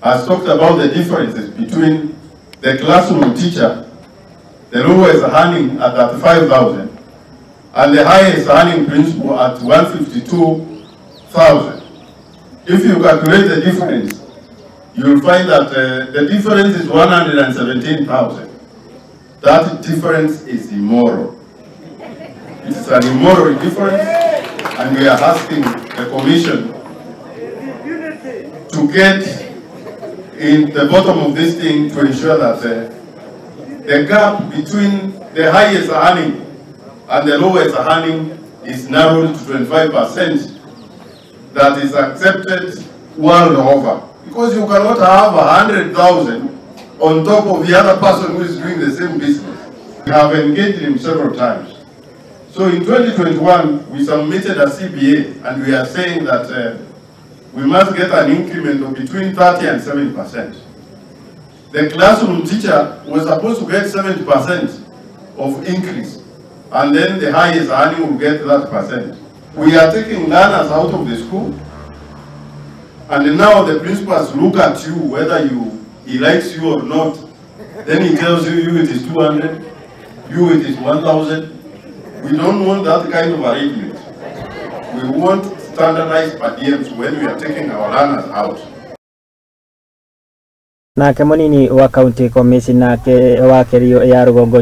has talked about the differences between the classroom teacher, the lowest earning at 35,000, and the highest earning principal at 152,000. If you calculate the difference, you will find that the difference is 117,000. That difference is immoral. It is an immoral difference, and we are asking the Commission to get in the bottom of this thing to ensure that the gap between the highest earning and the lowest earning is narrowed to 25%. That is accepted world over. Because you cannot have 100,000 on top of the other person who is doing the same business. We have engaged him several times. So in 2021, we submitted a CBA, and we are saying that we must get an increment of between 30 and 70%. The classroom teacher was supposed to get 70% of increase, and then the highest earning will get that percent. We are taking learners out of the school, and now the principals look at you, whether he likes you or not. Then he tells you it is 200, you it is 1,000. We don't want that kind of arrangement. We want standardized per diems when we are taking our learners out. Na Muini wa County Commissioner wa Kerio ya Ruhoge